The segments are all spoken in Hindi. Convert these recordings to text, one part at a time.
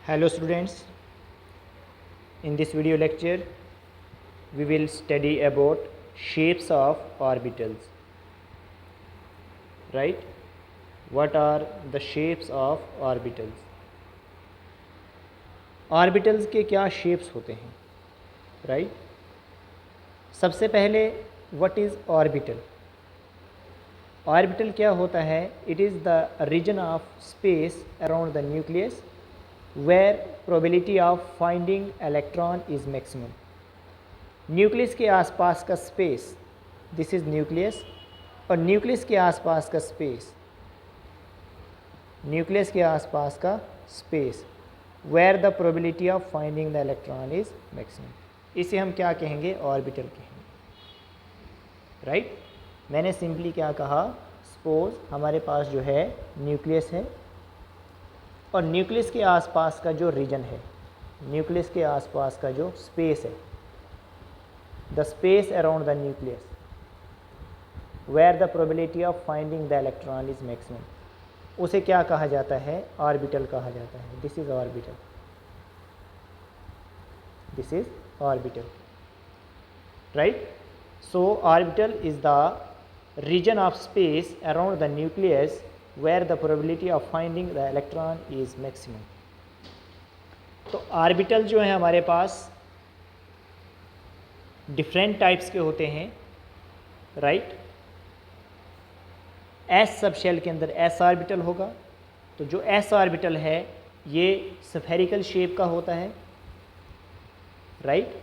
Hello students, in this video lecture we will study about shapes of orbitals, right? What are the shapes of orbitals? Orbitals के क्या shapes होते हैं, right? सबसे पहले what is orbital? Orbital क्या होता है? It is the region of space around the nucleus where probability of finding electron is maximum. Nucleus के आसपास का स्पेस, दिस इज़ न्यूक्लियस, और न्यूक्लियस के आसपास का स्पेस, न्यूक्लियस के आसपास का space where the probability of finding the electron is maximum, इसे हम क्या कहेंगे? ऑर्बिटल कहेंगे, राइट? मैंने सिंपली क्या कहा, सपोज हमारे पास जो है न्यूक्लियस है और न्यूक्लियस के आसपास का जो रीजन है, न्यूक्लियस के आसपास का जो स्पेस है, the space around the nucleus where the probability of finding the electron is maximum, उसे क्या कहा जाता है? ऑर्बिटल कहा जाता है. This is orbital, this is orbital, right? So orbital is the region of space around the nucleus where the probability of finding the electron is maximum. तो ऑर्बिटल जो है हमारे पास डिफरेंट टाइप्स के होते हैं, राइट? एस सब शेल के अंदर एस ऑर्बिटल होगा, तो जो एस ऑर्बिटल है ये स्फेरिकल शेप का होता है, राइट?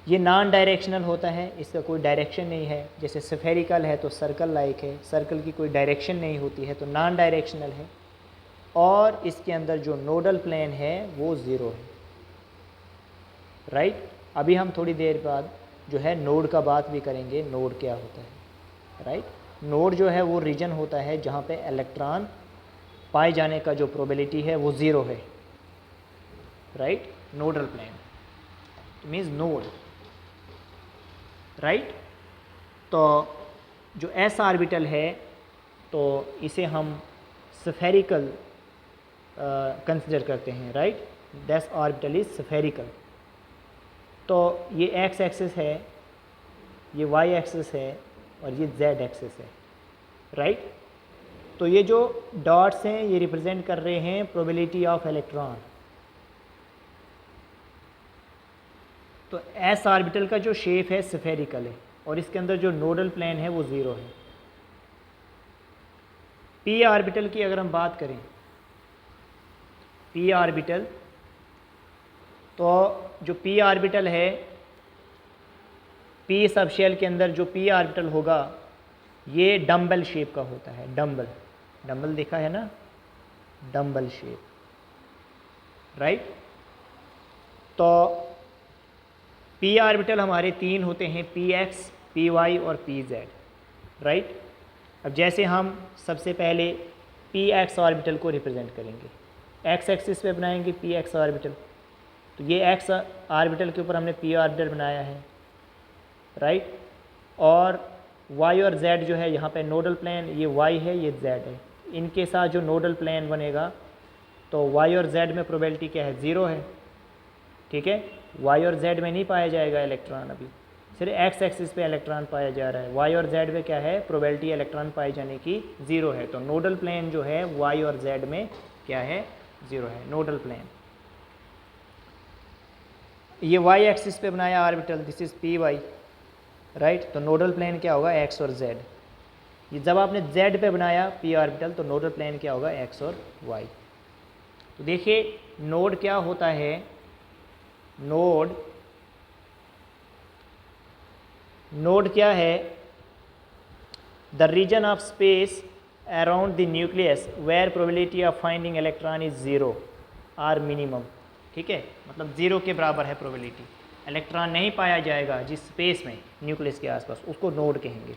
ये नॉन डायरेक्शनल होता है, इसका कोई डायरेक्शन नहीं है. जैसे स्फेरिकल है तो सर्कल लाइक है, सर्कल की कोई डायरेक्शन नहीं होती है, तो नॉन डायरेक्शनल है. और इसके अंदर जो नोडल प्लेन है वो ज़ीरो है, राइट? अभी हम थोड़ी देर बाद जो है नोड का बात भी करेंगे, नोड क्या होता है, राइट? नोड जो है वो रीजन होता है जहाँ पे इलेक्ट्रॉन पाए जाने का जो प्रोबेबिलिटी है वो ज़ीरो है, right? Nodal plane means node, right? तो जो एस ऑर्बिटल है तो इसे हम स्फेरिकल कंसिडर करते हैं, right? This orbital is spherical. तो ये एक्स एक्सिस है, ये वाई एक्सिस है और ये जेड एक्सिस है, राइट? तो ये जो डॉट्स हैं ये रिप्रेजेंट कर रहे हैं प्रोबेबिलिटी ऑफ इलेक्ट्रॉन. तो एस ऑर्बिटल का जो शेप है स्फेरिकल है और इसके अंदर जो नोडल प्लेन है वो ज़ीरो है. पी ऑर्बिटल की अगर हम बात करें, पी ऑर्बिटल, तो जो पी ऑर्बिटल है, पी सब शेल के अंदर जो पी ऑर्बिटल होगा ये डम्बल शेप का होता है. डम्बल, डम्बल देखा है ना, डम्बल शेप, राइट? तो पी ऑर्बिटल हमारे तीन होते हैं, पी एक्स, पी वाई और पी जेड, राइट? अब जैसे हम सबसे पहले पी एक्स ऑर्बिटल को रिप्रेजेंट करेंगे, एक्स एक्सिस पे बनाएंगे पी एक्स ऑर्बिटल, तो ये एक्स ऑर्बिटल के ऊपर हमने पी ऑर्बिटल बनाया है, राइट? और वाई और जेड जो है यहाँ पे नोडल प्लेन, ये वाई है ये जेड है, इनके साथ जो नोडल प्लेन बनेगा तो वाई और जेड में प्रोबेबिलिटी क्या है? ज़ीरो है, ठीक है? वाई और जेड में नहीं पाया जाएगा इलेक्ट्रॉन, अभी सिर्फ एक्स एक्सिस पे इलेक्ट्रॉन पाया जा रहा है. वाई और जेड में क्या है? प्रोबेबिलिटी इलेक्ट्रॉन पाए जाने की ज़ीरो है. तो नोडल प्लेन जो है वाई और जेड में क्या है? ज़ीरो है, नोडल प्लेन. ये वाई एक्सिस पे बनाया orbital, this is P Y, right? तो नोडल प्लेन क्या होगा? एक्स और जेड. ये जब आपने जेड पे बनाया पी ऑर्बिटल तो नोडल प्लेन क्या होगा? एक्स और वाई. तो देखिए नोड क्या होता है, नोड, नोड क्या है? The region of space around the nucleus where probability of finding electron is zero or minimum, ठीक है? मतलब ज़ीरो के बराबर है प्रोबेबिलिटी, इलेक्ट्रॉन नहीं पाया जाएगा जिस स्पेस में न्यूक्लियस के आसपास, उसको नोड कहेंगे.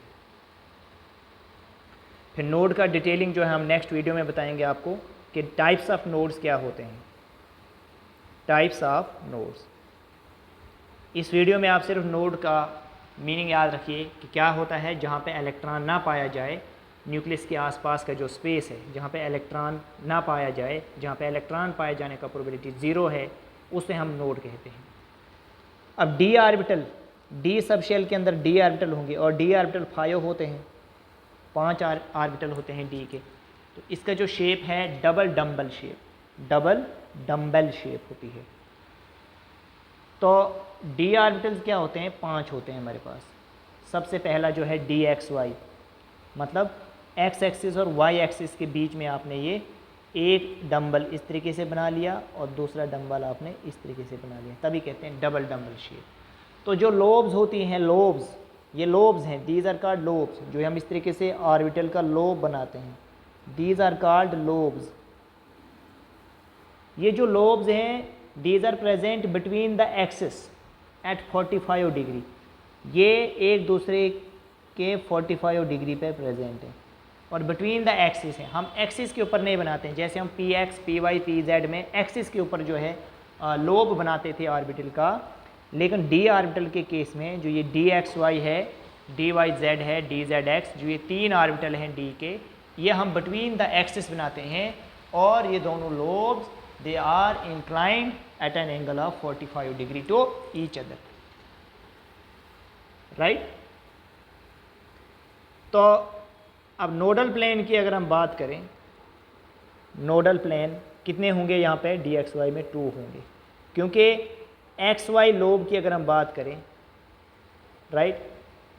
फिर नोड का डिटेलिंग जो है हम नेक्स्ट वीडियो में बताएंगे आपको कि टाइप्स ऑफ नोड्स क्या होते हैं, टाइप्स ऑफ नोड्स. इस वीडियो में आप सिर्फ नोड का मीनिंग याद रखिए कि क्या होता है जहाँ पे इलेक्ट्रॉन ना पाया जाए न्यूक्लियस के आसपास का जो स्पेस है जहाँ पे इलेक्ट्रॉन ना पाया जाए, जहाँ पे इलेक्ट्रॉन पाए जाने का प्रोबेबिलिटी 0 है, उसे हम नोड कहते हैं। अब D orbital, D sub shell के अंदर डी ऑर्बिटल होंगे और डी ऑर्बिटल 5 होते हैं, 5 ऑर्बिटल होते हैं डी के। तो इसका जो शेप है double dumbbell shape, double dumbbell shape होती है। तो डी ऑर्बिटल्स क्या होते हैं? 5 होते हैं हमारे पास। सबसे पहला जो है डी एक्स वाई, मतलब एक्स एक्सिस और वाई एक्सिस के बीच में आपने ये एक डंबल इस तरीके से बना लिया और दूसरा डंबल आपने इस तरीके से बना लिया, तभी कहते हैं डबल डंबल शेप। तो जो लोब्स होती हैं, लोब्स, ये लोब्स हैं, दीज आर कॉल्ड लोब्स, जो हम इस तरीके से ऑर्बिटल का लोब बनाते हैं, दीज आर कॉल्ड लोब्स। ये जो लोब्स हैं, these are present between the axis at 45 degree, ये एक दूसरे के 45 डिग्री पे प्रेजेंट है और बिटवीन द एक्सिस है। हम एक्सिस के ऊपर नहीं बनाते हैं, जैसे हम P X, P Y, P Z में एक्सिस के ऊपर जो है लोब बनाते थे ऑर्बिटल का, लेकिन डी ऑर्बिटल के केस में जो ये डी एक्स वाई है, डी वाई जेड है, डी जेड एक्स, जो ये 3 ऑर्बिटल हैं डी के, ये हम बिटवीन द एक्सिस बनाते हैं और ये दोनों lobes they are inclined at an angle of 45 degree to each other, right. तो अब नोडल प्लेन की अगर हम बात करें, नोडल प्लेन कितने होंगे यहाँ पे? डी एक्स वाई में 2 होंगे, क्योंकि एक्स वाई लोब की अगर हम बात करें, राइट,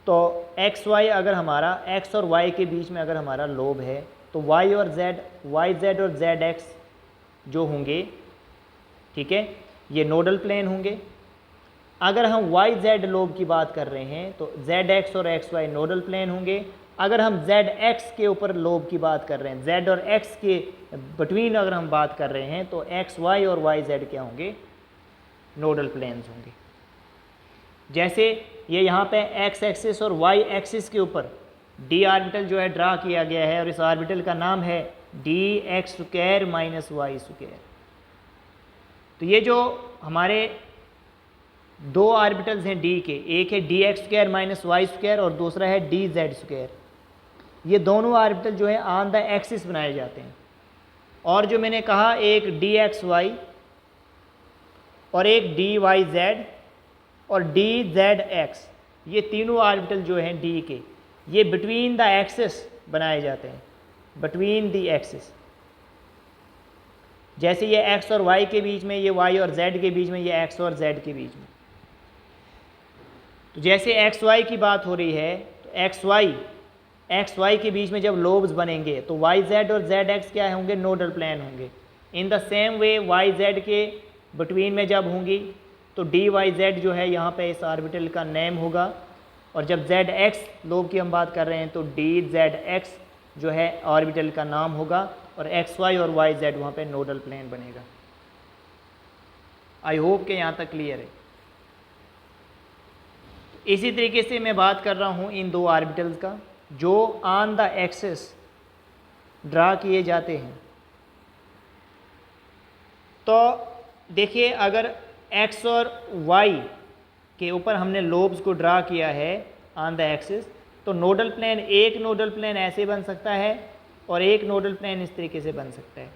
तो एक्स वाई अगर हमारा एक्स और वाई के बीच में अगर हमारा लोब है तो वाई और जेड, वाई जेड और जेड एक्स जो होंगे, ठीक है, ये नोडल प्लेन होंगे। अगर हम वाई जेड लोब की बात कर रहे हैं तो जेड एक्स और एक्स वाई नोडल प्लेन होंगे। अगर हम जेड एक्स के ऊपर लोब की बात कर रहे हैं, जेड और एक्स के बिटवीन अगर हम बात कर रहे हैं, तो एक्स वाई और वाई जेड क्या होंगे? नोडल प्लेन्स होंगे। जैसे ये यहाँ पे एक्स एक्सिस और वाई एक्सिस के ऊपर डी ऑर्बिटल जो है ड्रा किया गया है और इस ऑर्बिटल का नाम है D X square minus Y square. तो ये जो हमारे 2 ऑर्बिटल्स हैं डी के, एक है D X square minus Y square और दूसरा है डी जेड स्क्वायर, ये दोनों ऑर्बिटल जो है ऑन द एक्सिस बनाए जाते हैं। और जो मैंने कहा एक डी एक्स वाई और एक डी वाई जेड और डी जेड एक्स, ये तीनों ऑर्बिटल जो हैं डी के, ये बिटवीन द एक्सिस बनाए जाते हैं, बिटवीन द एक्सिस। जैसे ये एक्स और वाई के बीच में, ये वाई और जेड के बीच में, ये एक्स और जेड के बीच में। तो जैसे एक्स वाई की बात हो रही है तो एक्स वाई के बीच में जब लोब्स बनेंगे तो वाई जेड और जेड एक्स क्या होंगे? नोडल प्लेन होंगे। In the same way Y Z के बिटवीन में जब होंगी तो डी वाई जेड जो है यहाँ पे इस ऑर्बिटल का नेम होगा, और जब जेड एक्स लोब की हम बात कर रहे हैं तो डी जेड एक्स जो है ऑर्बिटल का नाम होगा और एक्स वाई और वाई जेड वहाँ पे नोडल प्लेन बनेगा। आई होप कि यहाँ तक क्लियर है। इसी तरीके से मैं बात कर रहा हूँ इन 2 ऑर्बिटल्स का जो ऑन द एक्सिस ड्रा किए जाते हैं। तो देखिए अगर एक्स और वाई के ऊपर हमने लोब्स को ड्रा किया है ऑन द एक्सिस, तो नोडल प्लेन, एक नोडल प्लेन ऐसे बन सकता है और एक नोडल प्लेन इस तरीके से बन सकता है।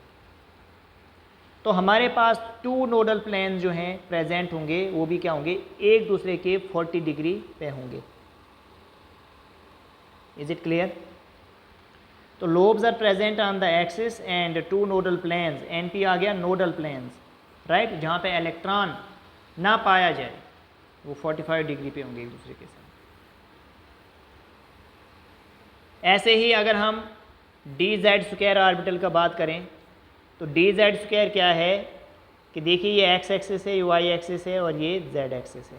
तो हमारे पास 2 नोडल प्लेन जो हैं प्रेजेंट होंगे, वो भी क्या होंगे? एक दूसरे के 40 डिग्री पे होंगे। Is it clear? तो lobes are present on the axis and 2 nodal planes, एनपी आ गया नोडल प्लेन्स, राइट, जहाँ पे इलेक्ट्रॉन ना पाया जाए वो 45 डिग्री पे होंगे एक दूसरे के साथ। ऐसे ही अगर हम डी जेड स्क्वायर ऑर्बिटल का बात करें तो डी जेड स्क्वायर क्या है कि देखिए ये एक्स एक्सिस है, ये वाई एक्सिस है और ये जेड एक्सिस है,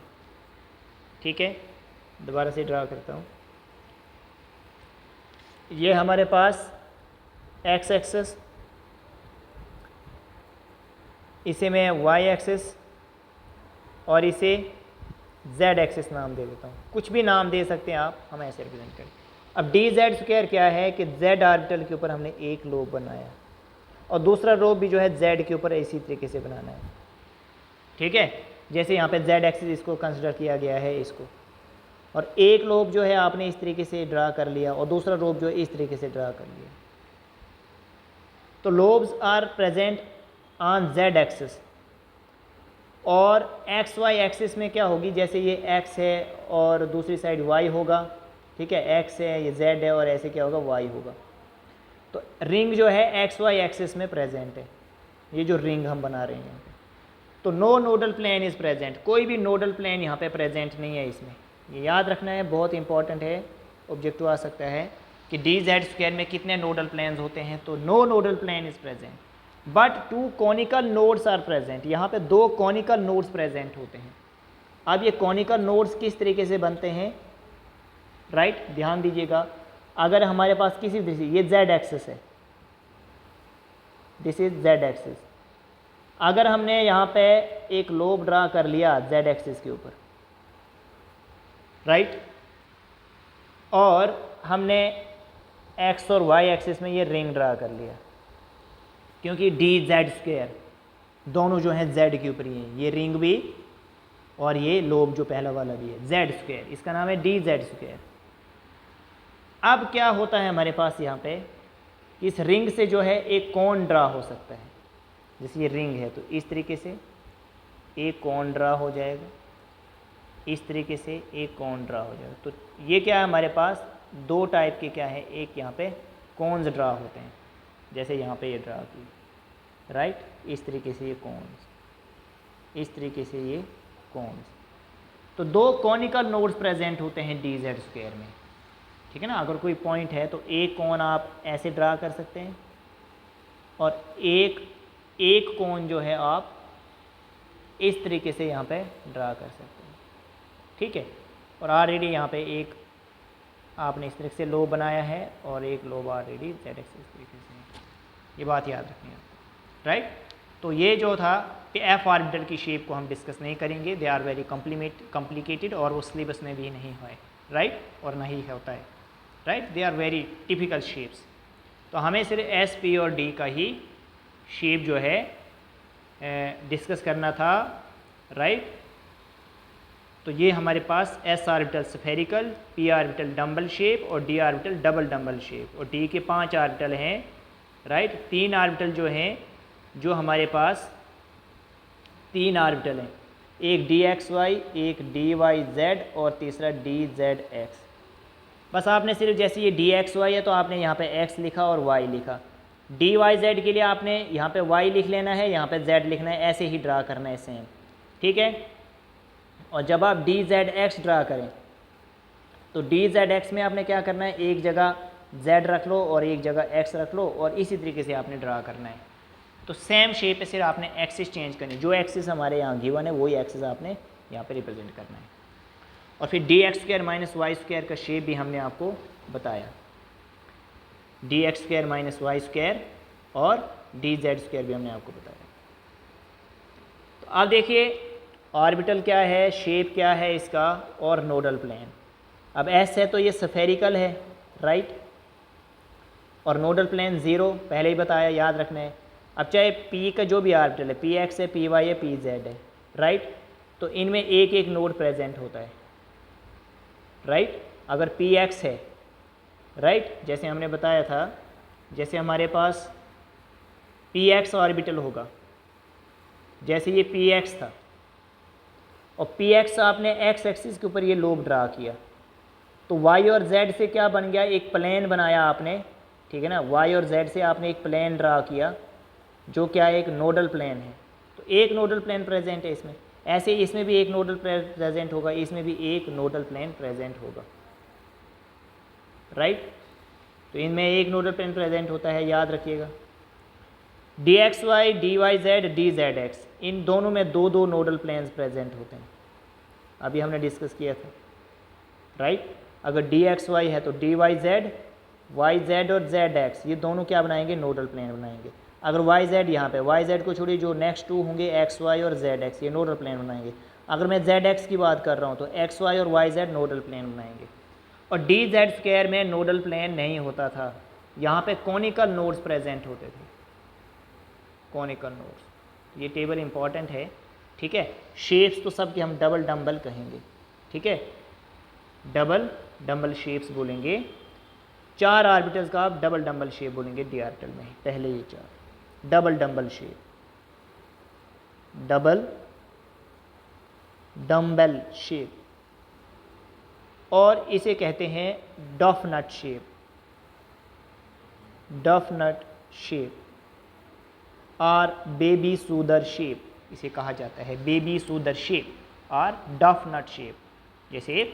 ठीक है। दोबारा से ड्रा करता हूँ। ये हमारे पास एक्स एक्सिस, इसे मैं वाई एक्सिस और इसे जेड एक्सिस नाम दे देता हूँ, कुछ भी नाम दे सकते हैं आप, हम ऐसे रिप्रेजेंट करें। अब डी जेड स्क्वायर क्या है कि जेड ऑर्बिटल के ऊपर हमने एक लोब बनाया और दूसरा लोब भी जो है जेड के ऊपर इसी तरीके से बनाना है, ठीक है। जैसे यहाँ पे जेड एक्सिस इसको कंसिडर किया गया है इसको, और एक लोब जो है आपने इस तरीके से ड्रा कर लिया और दूसरा लोब जो है इस तरीके से ड्रा कर लिया। तो lobes are present on Z axis, और एक्स वाई एक्सिस में क्या होगी, जैसे ये एक्स है और दूसरी साइड वाई होगा, ठीक है, एक्स है ये जेड है और ऐसे क्या होगा वाई होगा। तो रिंग जो है एक्स वाई एक्सिस में प्रेजेंट है, ये जो रिंग हम बना रहे हैं यहाँ पे। तो no nodal plane is present, कोई भी नोडल प्लेन यहाँ पे प्रेजेंट नहीं है इसमें, ये याद रखना है, बहुत इंपॉर्टेंट है। ऑब्जेक्टिव आ सकता है कि डी जेड स्क्वायर में कितने नोडल प्लेन्स होते हैं, तो no nodal plane is present, but 2 conical nodes are present, यहाँ पे 2 कॉनिकल नोड्स प्रेजेंट होते हैं। अब ये कॉनिकल नोड्स किस तरीके से बनते हैं, राइट, ध्यान दीजिएगा। अगर हमारे पास किसी ये जेड एक्सिस है, दिस इज जेड एक्सिस, अगर हमने यहाँ पे एक लोब ड्रा कर लिया जेड एक्सिस के ऊपर, राइट, और हमने एक्स और वाई एक्सिस में ये रिंग ड्रा कर लिया, क्योंकि डी जेड स्क्वायर दोनों जो हैं जेड के ऊपर ही हैं, ये रिंग भी और ये लोब जो पहला वाला भी है जेड स्क्वायर, इसका नाम है डी जेड स्क्वायर। अब क्या होता है हमारे पास यहाँ पे, इस रिंग से जो है एक कोण ड्रा हो सकता है, जैसे ये रिंग है तो इस तरीके से एक कोण ड्रा हो जाएगा, इस तरीके से एक कोण ड्रा हो जाएगा। तो ये क्या है हमारे पास, 2 टाइप के क्या है, एक यहाँ पे कोन्स ड्रा होते हैं, जैसे यहाँ पे ये ड्रा की, राइट, इस तरीके से ये कोन्स, इस तरीके से ये कोन्स। तो 2 कॉनिकल नोड्स प्रेजेंट होते हैं डी जेड स्क्वायर में, ठीक है ना। अगर कोई पॉइंट है तो एक कोण आप ऐसे ड्रा कर सकते हैं और एक कोण जो है आप इस तरीके से यहाँ पे ड्रा कर सकते हैं, ठीक है। और ऑलरेडी यहाँ पे एक आपने इस तरीके से लोब बनाया है और एक लोब ऑलरेडी जेड एक्सिस तरीके से, ये बात याद रखनी है, राइट। तो ये जो था कि एफ ऑर्बिटल की शेप को हम डिस्कस नहीं करेंगे, दे आर वेरी कॉम्प्लिकेटेड और वो सिलेबस में भी नहीं है, राइट, और नहीं होता है, right, they are very typical shapes. तो हमें सिर्फ एस पी और डी का ही शेप जो है डिस्कस करना था, राइट। तो ये हमारे पास s orbital spherical, p orbital dumbbell shape और d orbital double dumbbell shape, और डी के 5 ऑर्बिटल हैं, राइट। 3 ऑर्बिटल जो हैं, जो हमारे पास 3 ऑर्बिटल हैं, एक डी एक्स वाई, एक डी वाई जेड और तीसरा डी जेड एक्स। बस आपने सिर्फ जैसे ये डी एक्स वाई है तो आपने यहाँ पे एक्स लिखा और वाई लिखा, डी वाई जेड के लिए आपने यहाँ पे वाई लिख लेना है, यहाँ पे जेड लिखना है, ऐसे ही ड्रा करना है सेम, ठीक है। और जब आप डी जेड एक्स ड्रा करें तो डी जेड एक्स में आपने क्या करना है, एक जगह जेड रख लो और एक जगह एक्स रख लो और इसी तरीके से आपने ड्रा करना है। तो सेम शेप पे सिर्फ आपने एक्सिस चेंज करनी है, जो एक्सिस हमारे यहाँ गिवन है वही एक्सिस आपने यहाँ पे रिप्रेजेंट करना है। और फिर D X square minus Y square का शेप भी हमने आपको बताया, D X square minus Y square और डी जेड स्क्वायर भी हमने आपको बताया। तो आप देखिए ऑर्बिटल क्या है, शेप क्या है इसका, और नोडल प्लेन। अब एस है तो ये स्फेरिकल है, राइट, और नोडल प्लेन 0 पहले ही बताया, याद रखना है। अब चाहे पी का जो भी ऑर्बिटल है, पी एक्स है, पी वाई है, पी जेड है, राइट, तो इनमें एक एक नोड प्रेजेंट होता है, राइट। अगर पी एक्स है, राइट, जैसे हमने बताया था, जैसे हमारे पास पी एक्स ऑर्बिटल होगा, जैसे ये पी एक्स था और पी एक्स आपने एक्स एक्सिस के ऊपर ये लोब ड्रा किया, तो वाई और जेड से क्या बन गया, एक प्लेन बनाया आपने, ठीक है ना। वाई और जेड से आपने एक प्लेन ड्रा किया जो क्या एक नोडल प्लेन है, तो एक नोडल प्लेन प्रेजेंट है इसमें। ऐसे ही इसमें भी एक नोडल प्लेन प्रेजेंट होगा, इसमें भी एक नोडल प्लेन प्रेजेंट होगा, राइट। तो इनमें एक नोडल प्लेन प्रेजेंट होता है, याद रखिएगा। D x y, d Y z, d z x, इन दोनों में 2-2 नोडल प्लेन्स प्रेजेंट होते हैं, अभी हमने डिस्कस किया था, राइट। अगर डी एक्स वाई है तो D Y Z, Y Z और जेड एक्स, ये दोनों क्या बनाएंगे, नोडल प्लेन बनाएंगे। अगर वाई जेड यहाँ पे, वाई जेड को छोड़िए, जो नेक्स्ट 2 होंगे एक्स वाई और जेड एक्स, ये नोडल प्लेन बनाएंगे। अगर मैं जेड एक्स की बात कर रहा हूँ तो एक्स वाई और वाई जेड नोडल प्लेन बनाएंगे। और डी जेड स्क्वायर में नोडल प्लेन नहीं होता था, यहाँ पे कॉनिकल नोड्स प्रेजेंट होते थे, कॉनिकल नोड्स। ये टेबल इंपॉर्टेंट है, ठीक है। शेप्स तो सब की हम डबल डम्बल कहेंगे, ठीक है। डबल डम्बल शेप्स बोलेंगे। 4 ऑर्बिटल्स का आप डबल डम्बल शेप बोलेंगे डी ऑर्बिटल में, पहले ये 4 double dumbbell shape, double dumbbell shape, और इसे कहते हैं डफ नट शेप, डफ नट शेप और बेबी सूदर शेप, इसे कहा जाता है बेबी सूदर शेप और डफ नट शेप। जैसे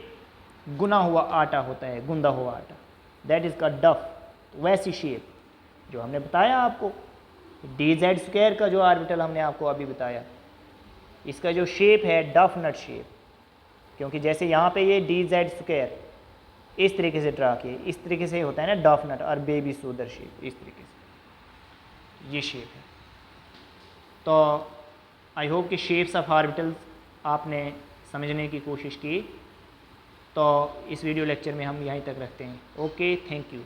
गुना हुआ आटा होता है, गुंदा हुआ आटा, दैट इज़ का डफ, वैसी शेप जो हमने बताया आपको। dz² का जो ऑर्बिटल हमने आपको अभी बताया, इसका जो शेप है डफ नट शेप, क्योंकि जैसे यहाँ पे ये dz² इस तरीके से ड्रा किए, इस तरीके से होता है ना डफ नट और बेबी सूदर शेप, इस तरीके से ये शेप है। तो आई होप कि शेप्स ऑफ ऑर्बिटल्स आपने समझने की कोशिश की। तो इस वीडियो लेक्चर में हम यहीं तक रखते हैं। Okay, thank you.